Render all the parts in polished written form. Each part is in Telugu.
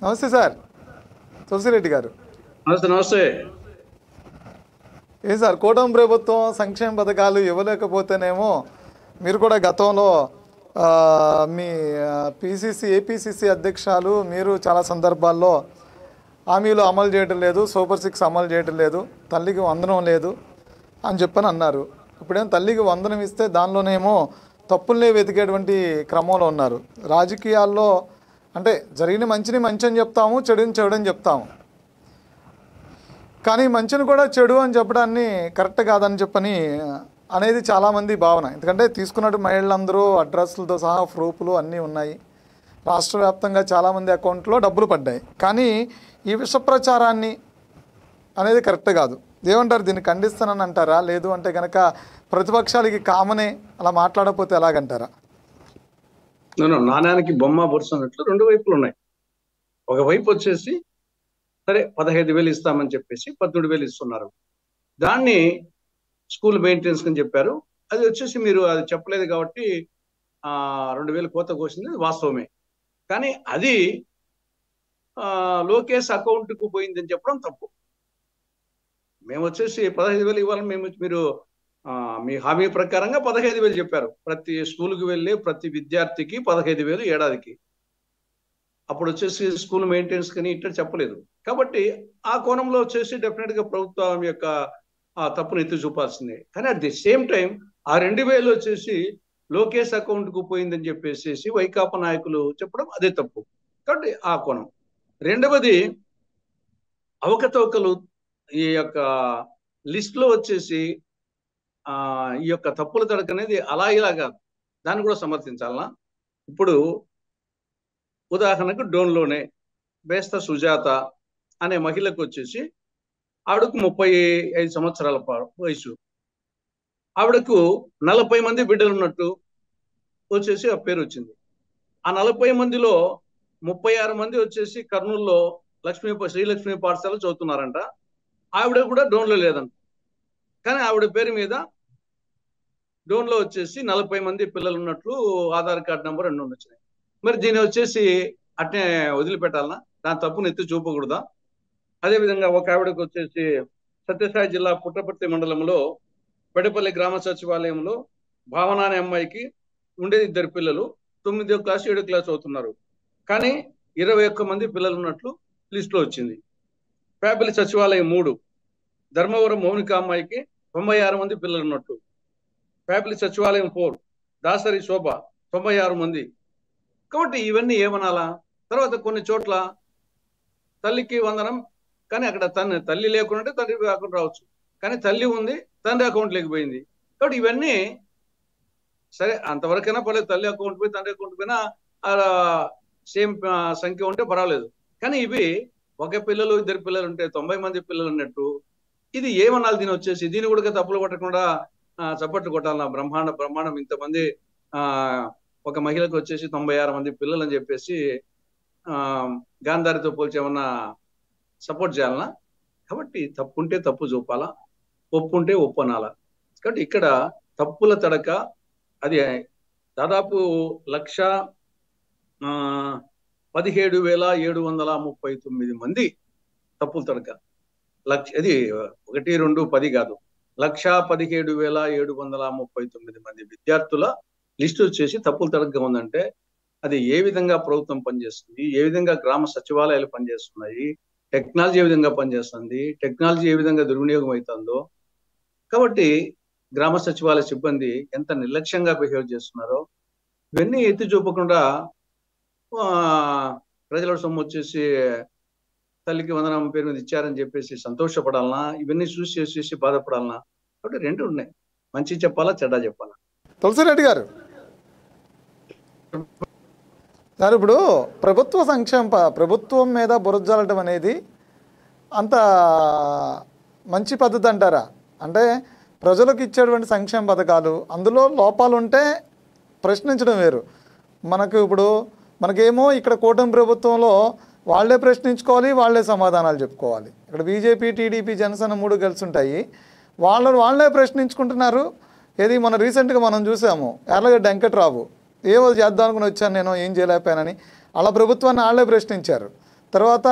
నమస్తే సార్, తులసిరెడ్డి గారు. నమస్తే నమస్తే. ఏం సార్, కూటమి ప్రభుత్వం సంక్షేమ పథకాలు ఇవ్వలేకపోతేనేమో మీరు కూడా గతంలో మీ ఏపీసీసీ అధ్యక్షులు మీరు చాలా సందర్భాల్లో హామీలు అమలు చేయడం లేదు, సూపర్ 6 అమలు చేయడం లేదు, తల్లికి వందనం లేదు అని చెప్పని అన్నారు. ఇప్పుడేమో తల్లికి వందనం ఇస్తే దానిలోనేమో తప్పుల్ని వెతికేటువంటి క్రమంలో ఉన్నారు. రాజకీయాల్లో అంటే జరిగిన మంచిని మంచి అని చెప్తాము, చెడుని చెడు అని చెప్తాము. కానీ మంచిని కూడా చెడు అని చెప్పడాన్ని కరెక్ట్ కాదని చెప్పని అనేది చాలామంది భావన. ఎందుకంటే తీసుకున్నట్టు మహిళలందరూ అడ్రస్లతో సహా ప్రూఫ్లు అన్నీ ఉన్నాయి. రాష్ట్ర వ్యాప్తంగా చాలామంది అకౌంట్లో డబ్బులు పడ్డాయి. కానీ ఈ విష ప్రచారాన్ని అనేది కరెక్ట్ కాదు. ఏమంటారు, దీన్ని ఖండిస్తానని అంటారా? లేదు అంటే కనుక ప్రతిపక్షాలకి కామనే అలా మాట్లాడకపోతే ఎలాగంటారా? నాణ్యానికి బొమ్మ బొరుసు అన్నట్లు రెండు వైపులు ఉన్నాయి. ఒకవైపు వచ్చేసి సరే 15,000 ఇస్తామని చెప్పేసి 13,000 ఇస్తున్నారు. దాన్ని స్కూల్ మెయింటెనెన్స్ అని చెప్పారు. అది వచ్చేసి మీరు అది చెప్పలేదు కాబట్టి 2,000 కోత కోసింది వాస్తవమే. కానీ అది లోకేష్ అకౌంట్కు పోయిందని చెప్పడం తప్పు. మేము వచ్చేసి 15,000 ఇవ్వాలని మీరు మీ హామీ ప్రకారంగా 15,000 చెప్పారు. ప్రతి స్కూల్కి వెళ్ళే ప్రతి విద్యార్థికి 15,000 ఏడాదికి. అప్పుడు వచ్చేసి స్కూల్ మెయింటెనెన్స్ కానీ ఇట్లా చెప్పలేదు. కాబట్టి ఆ కోణంలో వచ్చేసి డెఫినెట్గా ప్రభుత్వం యొక్క తప్పును ఎత్తి చూపాల్సిందే. కానీ అట్ ది సేమ్ టైం ఆ 2,000 వచ్చేసి లోకేష్ అకౌంట్కు పోయిందని చెప్పేసి వైకాపా నాయకులు చెప్పడం అదే తప్పు. కాబట్టి ఆ కోణం. రెండవది, అవకతవకలు ఈ యొక్క లిస్ట్లో వచ్చేసి ఈ యొక్క తప్పుల తడక అనేది అలా ఇలా కాదు, దాన్ని కూడా సమర్థించాలనా. ఇప్పుడు ఉదాహరణకు డోన్లోనే బేస్త సుజాత అనే మహిళకు వచ్చేసి ఆవిడకు 35 సంవత్సరాల వయసు. ఆవిడకు 40 మంది బిడ్డలు ఉన్నట్టు వచ్చేసి ఆ పేరు వచ్చింది. ఆ 40 మందిలో 36 మంది వచ్చేసి కర్నూలులో శ్రీలక్ష్మి పాఠశాల చదువుతున్నారంట. ఆవిడ కూడా డోన్లో లేదంట. కానీ ఆవిడ పేరు మీద డోన్లో వచ్చేసి 40 మంది పిల్లలు ఉన్నట్లు ఆధార్ కార్డు నెంబర్ 2 వచ్చినాయి. మరి దీన్ని వచ్చేసి అట్నే వదిలిపెట్టాలనా? దాని తప్పును ఎత్తి చూపకూడదా? అదేవిధంగా ఒక ఆవిడకు వచ్చేసి సత్యసాయి జిల్లా పుట్టపర్తి మండలంలో పెడపల్లి గ్రామ సచివాలయంలో భావన అనే అమ్మాయికి ఉండేది 2 పిల్లలు, 9వ క్లాస్ 7వ క్లాస్ అవుతున్నారు. కానీ 21 మంది పిల్లలు ఉన్నట్లు లిస్టులో వచ్చింది. పేపల్లి సచివాలయం 3, ధర్మవరం మౌనిక అమ్మాయికి 96 మంది పిల్లలు ఉన్నట్టు. పేపల్లి సచివాలయం 4, దాసరి శోభ 96 మంది. కాబట్టి ఇవన్నీ ఏమనాలా? తర్వాత కొన్ని చోట్ల తల్లికి వందనం, కానీ అక్కడ తల్లి లేకుంటే తండ్రి అకౌంట్ రావచ్చు, కానీ తల్లి ఉంది, తండ్రి అకౌంట్ లేకపోయింది. కాబట్టి ఇవన్నీ సరే అంతవరకైనా పర్లేదు, తల్లి అకౌంట్ పోయి తండ్రి అకౌంట్ పోయినా సేమ్ సంఖ్య ఉంటే పర్వాలేదు. కానీ ఇవి ఒక పిల్లలు 2 పిల్లలు ఉంటే 90 మంది పిల్లలు ఉన్నట్టు ఇది ఏమనాలి? దీని వచ్చేసి దీన్ని కూడా తప్పులు కొట్టకుండా చప్పట్లు కొట్టాలన్నా? బ్రహ్మాండం ఇంతమంది ఒక మహిళకు వచ్చేసి 96 మంది పిల్లలు అని చెప్పేసి గాంధారితో పోల్చి ఏమన్నా సపోర్ట్ చేయాలన్నా? కాబట్టి తప్పు ఉంటే తప్పు చూపాలా, ఒప్పు ఉంటే ఒప్పు అనాలా. కాబట్టి ఇక్కడ తప్పుల తడక అది దాదాపు 1,17,739 మంది తప్పుల తడక. అది 1, 2, 10 కాదు, 1,17,739 మంది విద్యార్థుల లిస్టు వచ్చేసి తప్పుల తడకగా ఉందంటే అది ఏ విధంగా ప్రభుత్వం పనిచేస్తుంది, ఏ విధంగా గ్రామ సచివాలయాలు పనిచేస్తున్నాయి, టెక్నాలజీ ఏ విధంగా పనిచేస్తుంది, టెక్నాలజీ ఏ విధంగా దుర్వినియోగం అవుతుందో. కాబట్టి గ్రామ సచివాలయ సిబ్బంది ఎంత నిర్లక్ష్యంగా బిహేవ్ చేస్తున్నారో ఇవన్నీ ఎత్తి చూపకుండా ప్రజల సొమ్ము వచ్చేసి తల్లికి వందనం పేరు మీద ఇచ్చారని చెప్పేసి సంతోషపడాలనా? ఇవన్నీ చూసి బాధపడాలనా? కాబట్టి రెండు ఉన్నాయి, మంచి చెప్పాలా చెడ్డ చెప్పాలా? తులసిరెడ్డి గారు సార్, ఇప్పుడు ప్రభుత్వం మీద బురజల్లడం అనేది అంత మంచి పద్ధతి అంటారా? అంటే ప్రజలకు ఇచ్చేటువంటి సంక్షేమ పథకాలు అందులో లోపాలు ఉంటే ప్రశ్నించడం వేరు. మనకేమో ఇక్కడ కూటమి ప్రభుత్వంలో వాళ్ళే ప్రశ్నించుకోవాలి, వాళ్ళే సమాధానాలు చెప్పుకోవాలి. ఇక్కడ బీజేపీ, టీడీపీ, జనసేన 3 కలిసి ఉంటాయి. వాళ్ళే ప్రశ్నించుకుంటున్నారు. ఏది మన రీసెంట్గా మనం చూసాము, యార్లగడ్డ వెంకట్రావు ఏవో చేద్దాం అనుకుని వచ్చాను నేను, ఏం చేయలేకపోయానని అలా ప్రభుత్వాన్ని వాళ్ళే ప్రశ్నించారు. తర్వాత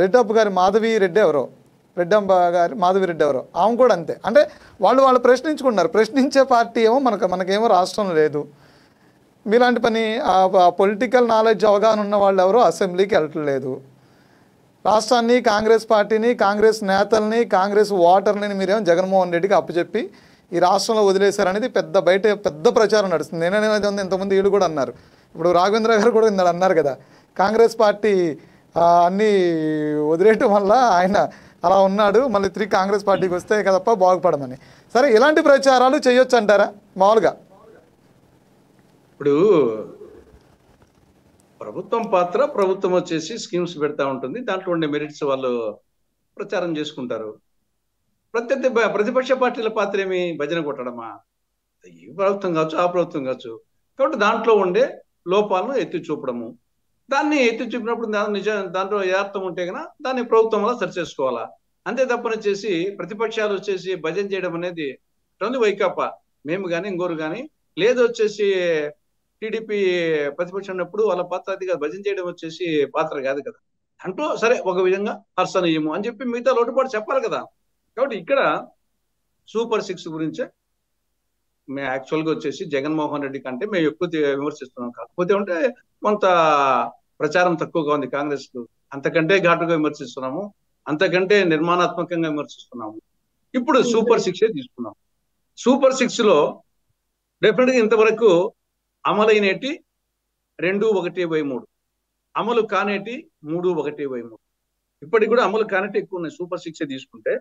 రెడ్డప్ప గారి మాధవి రెడ్డి ఎవరో, రెడ్డమ్మ గారి మాధవి రెడ్డి ఎవరో, ఆమె కూడా అంతే. అంటే వాళ్ళు ప్రశ్నించుకున్నారు. ప్రశ్నించే పార్టీ ఏమో మనకేమో రాష్ట్రం లేదు. మీలాంటి పని పొలిటికల్ నాలెడ్జ్ అవగాహన ఉన్న వాళ్ళు ఎవరో అసెంబ్లీకి వెళ్ళట్లేదు. రాష్ట్రాన్ని, కాంగ్రెస్ పార్టీని, కాంగ్రెస్ నేతల్ని, కాంగ్రెస్ ఓటర్లని మీరేమో జగన్మోహన్ రెడ్డికి అప్పచెప్పి ఈ రాష్ట్రంలో వదిలేశారనేది పెద్ద ప్రచారం నడుస్తుంది. నేననేది ఉంది, ఇంతకుముందు వీళ్ళు కూడా అన్నారు. ఇప్పుడు రాఘవేంద్ర గారు కూడా ఇందాక అన్నారు కదా, కాంగ్రెస్ పార్టీ అన్నీ వదిలేయటం వల్ల ఆయన అలా ఉన్నాడు, మళ్ళీ తిరిగి కాంగ్రెస్ పార్టీకి వస్తే కదప్ప బాగుపడమని. సరే, ఇలాంటి ప్రచారాలు చేయొచ్చు అంటారా మామూలుగా? ఇప్పుడు ప్రభుత్వం పాత్ర, ప్రభుత్వం వచ్చేసి స్కీమ్స్ పెడతా ఉంటుంది, దాంట్లో ఉండే మెరిట్స్ వాళ్ళు ప్రచారం చేసుకుంటారు. ప్రతిపక్ష పార్టీల పాత్ర ఏమి భజన కొట్టడమా? ఈ ప్రభుత్వం కావచ్చు, ఆ ప్రభుత్వం కావచ్చు. కాబట్టి దాంట్లో ఉండే లోపాలను ఎత్తి చూపడము, దాన్ని ఎత్తి చూపినప్పుడు దాంట్లో యథార్థం ఉంటే కనుక దాన్ని ప్రభుత్వం వల్ల సరి చేసుకోవాలా. అంతే తప్పని చేసి ప్రతిపక్షాలు వచ్చేసి భజన చేయడం అనేది వైకాపా మేము కానీ ఇంకోరు కానీ, లేదు వచ్చేసి టీడీపీ ప్రతిపక్షం ఉన్నప్పుడు వాళ్ళ పాత్ర అది కాదు, భజన చేయడం వచ్చేసి పాత్ర కాదు కదా. అంటూ సరే ఒక విధంగా హర్షణీయము అని చెప్పి మిగతా లోటుపాటు చెప్పాలి కదా. కాబట్టి ఇక్కడ సూపర్ 6 గురించే మేము యాక్చువల్గా వచ్చేసి జగన్మోహన్ రెడ్డి కంటే మేము ఎక్కువ విమర్శిస్తున్నాం. కాకపోతే ఉంటే కొంత ప్రచారం తక్కువగా ఉంది కాంగ్రెస్ కు, అంతకంటే ఘాటుగా విమర్శిస్తున్నాము, అంతకంటే నిర్మాణాత్మకంగా విమర్శిస్తున్నాము. ఇప్పుడు సూపర్ 6 తీసుకున్నాం. సూపర్ 6 లో డెఫినెట్గా ఇంతవరకు అమలైనటి 2/1/3, అమలు కానేటి 3/1/3. ఇప్పటికి కూడా అమలు కానేటి ఎక్కువ ఉన్నాయి. సూపర్ 6 తీసుకుంటే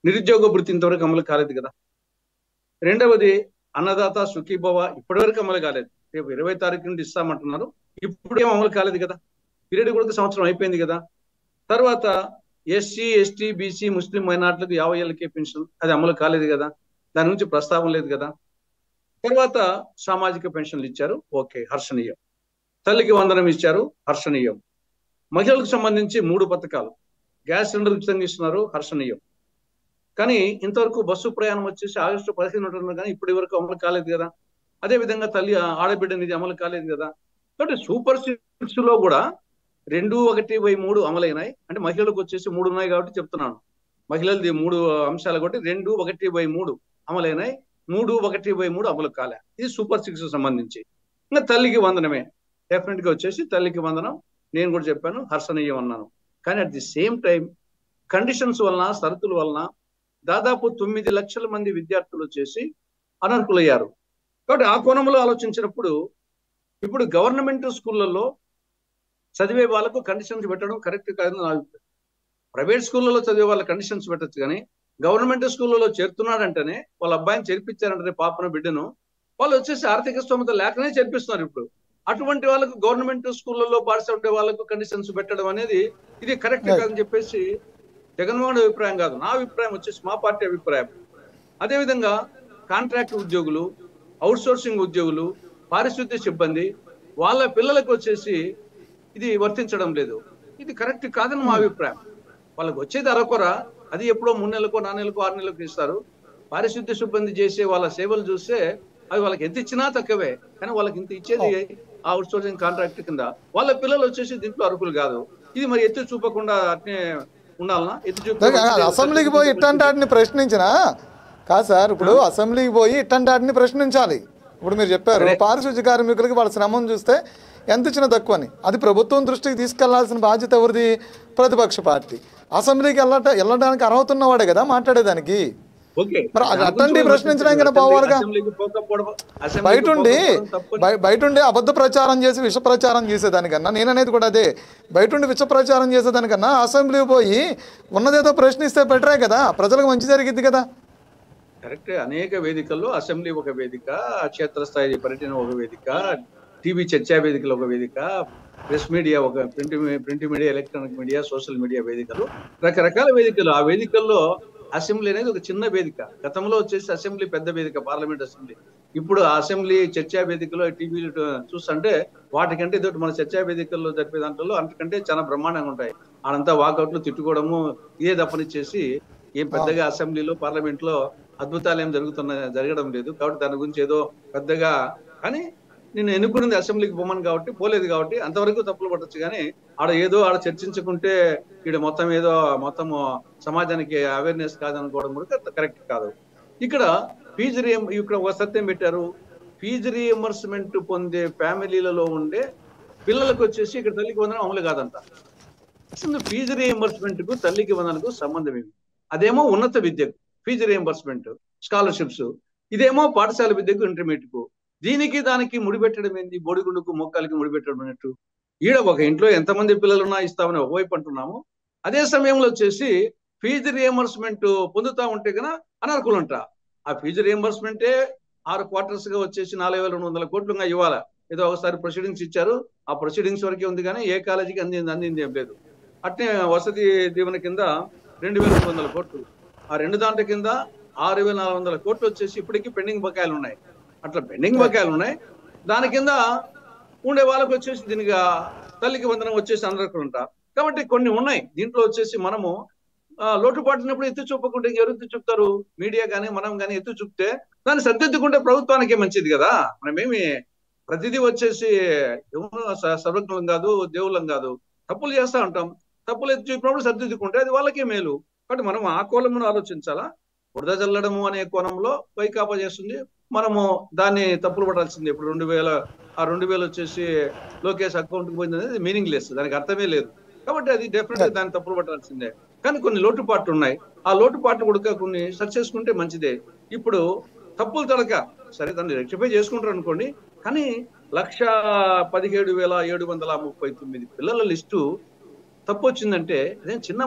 నిరుద్యోగ భృతి ఇంతవరకు అమలు కాలేదు కదా. రెండవది అన్నదాత సుఖీభవ ఇప్పటివరకు అమలు కాలేదు. రేపు 20వ తారీఖు నుండి ఇస్తామంటున్నారు, ఇప్పుడు ఏం అమలు కాలేదు కదా. పీరియడ్ కూడా సంవత్సరం అయిపోయింది కదా. తర్వాత ఎస్సీ, ఎస్టీ, బీసీ, ముస్లిం మైనార్టీలకు 50 ఏళ్ళకే పెన్షన్, అది అమలు కాలేదు కదా, దాని గురించి ప్రస్తావన లేదు కదా. తర్వాత సామాజిక పెన్షన్లు ఇచ్చారు, ఓకే, హర్షణీయం. తల్లికి వందనం ఇచ్చారు, హర్షణీయం. మహిళలకు సంబంధించి 3 పథకాలు, గ్యాస్ సిలిండర్ ఉచితంగా ఇస్తున్నారు, హర్షణీయం. కానీ ఇంతవరకు బస్సు ప్రయాణం వచ్చేసి ఆగస్టు 15 ఉంటున్నారు కానీ ఇప్పటి వరకు అమలు కాలేదు కదా. అదే విధంగా తల్లి ఆడబిడ్డ నిధి అమలు కాలేదు కదా. కాబట్టి సూపర్ 6 లో కూడా 2/1/3 అమలైనాయి. అంటే మహిళలకు వచ్చేసి 3 ఉన్నాయి కాబట్టి చెప్తున్నాను. మహిళలది 3 అంశాలు కాబట్టి 2/1/3 అమలైనాయి, 3/1/3 అమలు కాలే. ఇది సూపర్ 6 సంబంధించి. ఇంకా తల్లికి వందనమే, డెఫినెట్ గా వచ్చేసి తల్లికి వందనం నేను కూడా చెప్పాను, హర్షణీయం అన్నాను. కానీ at the same time conditions వలన, షరతుల వలన దాదాపు 9 లక్షల మంది విద్యార్థులు వచ్చేసి అనర్హులయ్యారు. కాబట్టి ఆ కోణంలో ఆలోచించినప్పుడు ఇప్పుడు గవర్నమెంట్ స్కూళ్ళల్లో చదివే వాళ్ళకు కండిషన్స్ పెట్టడం కరెక్ట్ కాదని నా అభిప్రాయం. ప్రైవేట్ స్కూళ్ళలో చదివే వాళ్ళ కండిషన్స్ పెట్టచ్చు, కానీ గవర్నమెంట్ స్కూళ్ళలో చేరుతున్నాడంటేనే వాళ్ళ అబ్బాయిని చేర్పించారంటే పాపను బిడ్డను, వాళ్ళు వచ్చేసి ఆర్థిక స్తోమత లేకనే చేర్పిస్తున్నారు. ఇప్పుడు అటువంటి వాళ్ళకు గవర్నమెంట్ స్కూళ్ళలో పాఠశాల వాళ్ళకు కండిషన్స్ పెట్టడం అనేది ఇది కరెక్ట్ కాదని చెప్పేసి జగన్మోహన్ అభిప్రాయం కాదు, నా అభిప్రాయం వచ్చేసి మా పార్టీ అభిప్రాయం. అదేవిధంగా కాంట్రాక్ట్ ఉద్యోగులు, అవుట్ సోర్సింగ్ ఉద్యోగులు, పారిశుద్ధ్య సిబ్బంది వాళ్ళ పిల్లలకు వచ్చేసి ఇది వర్తించడం లేదు, ఇది కరెక్ట్ కాదని మా అభిప్రాయం. వాళ్ళకి వచ్చేది అరకొర, అది ఎప్పుడో 3 నెలలకో 4 నెలలకో 6 నెలలకు ఇస్తారు. పారిశుద్ధ్య సిబ్బంది చేసే వాళ్ళ సేవలు చూస్తే అవి వాళ్ళకి ఎంత ఇచ్చినా తక్కువే, కానీ వాళ్ళకి ఇంత ఇచ్చేది అవుట్ సోర్సింగ్ కాంట్రాక్ట్ కింద. వాళ్ళ పిల్లలు వచ్చేసి దీంట్లో అర్హులు కాదు. ఇది మరి ఎత్తి చూపకుండా అట్నే ఉండాలనా? ఎత్తి చూప అసెంబ్లీకి పోయి ఇట్టంటి వాటిని ప్రశ్నించినా కాదు సార్. ఇప్పుడు అసెంబ్లీకి పోయి ఇట్టంటి వాటిని ప్రశ్నించాలి. ఇప్పుడు మీరు చెప్పారు పారిశుద్ధ్య కార్మికులకి వాళ్ళ శ్రమను చూస్తే ఎంత ఇచ్చినా తక్కువ అని. అది ప్రభుత్వం దృష్టికి తీసుకెళ్లాల్సిన బాధ్యత ఎవరిది? ప్రతిపక్ష పార్టీ. అసెంబ్లీకి వెళ్ళడానికి అర్హత ఉన్నవాడే కదా మాట్లాడేదానికి. మరి అట్లాంటి ప్రశ్నించడానికి పోవాలిగా. బయటుండి అబద్ధ ప్రచారం చేసి విష ప్రచారం చేసేదానికన్నా, నేననేది కూడా అదే, బయటుండి విష ప్రచారం చేసేదానికన్నా అసెంబ్లీ పోయి ఉన్నదేదో ప్రశ్నిస్తే బెటరే కదా, ప్రజలకు మంచి జరిగిద్ది కదా. కరెక్ట్. అనేక వేదికల్లో అసెంబ్లీ ఒక వేదిక, క్షేత్రస్థాయి పర్యటన ఒక వేదిక, టీవీ చర్చా వేదికలు ఒక వేదిక, ప్రెస్ మీడియా ఒక print media, electronic media, social media వేదికలు, రకరకాల వేదికలు. ఆ వేదికల్లో అసెంబ్లీ అనేది ఒక చిన్న వేదిక. గతంలో వచ్చేసి అసెంబ్లీ పెద్ద వేదిక, పార్లమెంట్ అసెంబ్లీ. ఇప్పుడు ఆ అసెంబ్లీ చర్చా వేదికలో టీవీలు చూస్తుంటే వాటికంటే ఇదొకటి మన చర్చా వేదికల్లో జరిపే దాంట్లో అంతకంటే చాలా బ్రహ్మాండంగా ఉంటాయి. ఆడంతా వాకౌట్లు, తిట్టుకోవడము ఇదే తప్పనిచ్చేసి ఏం పెద్దగా అసెంబ్లీలో పార్లమెంట్ లో అద్భుతాలు ఏం జరగడం లేదు. కాబట్టి దాని గురించి ఏదో పెద్దగా, కానీ నేను ఎన్నుకున్నది అసెంబ్లీకి పోమని కాబట్టి పోలేదు కాబట్టి అంతవరకు తప్పులు పట్టొచ్చు. కానీ ఆడ చర్చించుకుంటే ఇక్కడ మొత్తం సమాజానికి అవేర్నెస్ కాదనుకోవడం కూడా కరెక్ట్ కాదు. ఇక్కడ ఇక్కడ ఒక సత్యం పెట్టారు. ఫీజు రీఎంబర్స్మెంట్ పొందే ఫ్యామిలీలలో ఉండే పిల్లలకు వచ్చేసి ఇక్కడ తల్లికి వందనం అమలు కాదంట. అసలు ఫీజు రీఎంబర్స్మెంట్ కు తల్లికి వందనకు సంబంధం ఏమి? అదేమో ఉన్నత విద్యకు ఫీజు రీఎంబర్స్మెంట్, స్కాలర్షిప్స్, ఇదేమో పాఠశాల విద్యకు, ఇంటర్మీడియట్ కు. దీనికి దానికి ముడిపెట్టడం ఏంది? బోడిగుండుకు మొక్కలకి ముడిపెట్టడం అన్నట్టు. ఒక ఇంట్లో ఎంతమంది పిల్లలున్నా ఇస్తామని ఒకవైపు అంటున్నాము, అదే సమయంలో వచ్చేసి ఫీజు రియంబర్స్మెంట్ పొందుతా ఉంటే కన్నా అనర్హులంట. ఆ ఫీజు రియంబర్స్మెంటే 6 క్వార్టర్స్ గా వచ్చేసి 4,200 కోట్లుగా ఇవ్వాలా. ఏదో ఒకసారి ప్రొసీడింగ్స్ ఇచ్చారు, ఆ ప్రొసీడింగ్స్ వరకే ఉంది కానీ ఏ కాలేజీకి అందింది ఏం లేదు. అట్నే వసతి దీవెన కింద 2,200 కోట్లు, ఆ 2 దాంట్ల కింద 6,400 కోట్లు వచ్చేసి ఇప్పటికీ పెండింగ్ బకాయిలు ఉన్నాయి. అట్లా పెండింగ్ బకాయిలు ఉన్నాయి. దాని కింద ఉండే వాళ్ళకి వచ్చేసి దీనికి తల్లికి వందనం వచ్చేసి అనర్హులంట. కాబట్టి కొన్ని ఉన్నాయి దీంట్లో వచ్చేసి మనము లోటుపాటునప్పుడు ఎత్తి చూపకుంటే ఎవరు ఎత్తి చూపుతారు? మీడియా కానీ మనం కానీ ఎత్తి చూపితే దాన్ని సర్దిద్దుకుంటే ప్రభుత్వానికే మంచిది కదా. మనమేమి ప్రతిదీ వచ్చేసి సర్వజ్ఞులం కాదు, దేవుళ్ళం కాదు. తప్పులు చేస్తా ఉంటాం, తప్పులు ఎత్తి చూపినప్పుడు సర్దిద్దుకుంటే అది వాళ్ళకే మేలు. కాబట్టి మనం ఆ కోణంలో ఆలోచించాలా. బురద చల్లడము అనే కోణంలో వైకాపా చేస్తుంది, మనము దాన్ని తప్పులు పడాల్సింది. ఇప్పుడు 2,000 వచ్చేసి లోకేష్ అకౌంట్కి పోయింది అనేది మీనింగ్ లెస్, దానికి అర్థమే లేదు. కాబట్టి అది డెఫినెట్ గా దాన్ని తప్పులు పట్టాల్సిందే. కానీ కొన్ని లోటుపాట్లు ఉన్నాయి, ఆ లోటుపాట్లు కూడా కొన్ని సరి చేసుకుంటే మంచిదే. ఇప్పుడు తప్పులు తడక సరే దాన్ని రెక్టిఫై చేసుకుంటారు అనుకోండి, కానీ 1,17,739 పిల్లల లిస్టు తప్పు వచ్చిందంటే అదేం చిన్న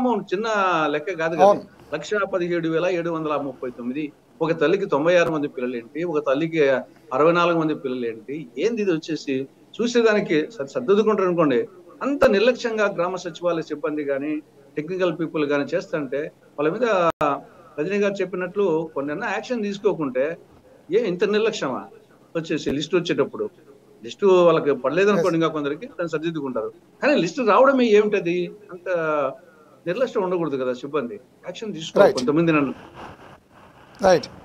లెక్క కాదు కదా. 1,17,739, ఒక తల్లికి 96 మంది పిల్లలు ఏంటి, ఒక తల్లికి 64 మంది పిల్లలు ఏంటి, ఏంది ఇది వచ్చేసి చూసేదానికి సర్దుకుంటారు అనుకోండి. అంత నిర్లక్ష్యంగా గ్రామ సచివాలయ సిబ్బంది కానీ టెక్నికల్ పీపుల్ కానీ చేస్తుంటే వాళ్ళ మీద రజనీ గారు చెప్పినట్లు కొన్ని యాక్షన్ తీసుకోకుంటే ఇంత నిర్లక్ష్యమా వచ్చేసి లిస్టు వచ్చేటప్పుడు? లిస్టు వాళ్ళకి పడలేదనుకోండి, ఇంకా కొందరికి దాన్ని సర్దిద్దుకుంటారు. కానీ లిస్టు రావడమే ఏమిటది? అంత నిర్లక్ష్యం ఉండకూడదు కదా. సిబ్బంది యాక్షన్ తీసుకోవాలి కొంతమంది. నన్ను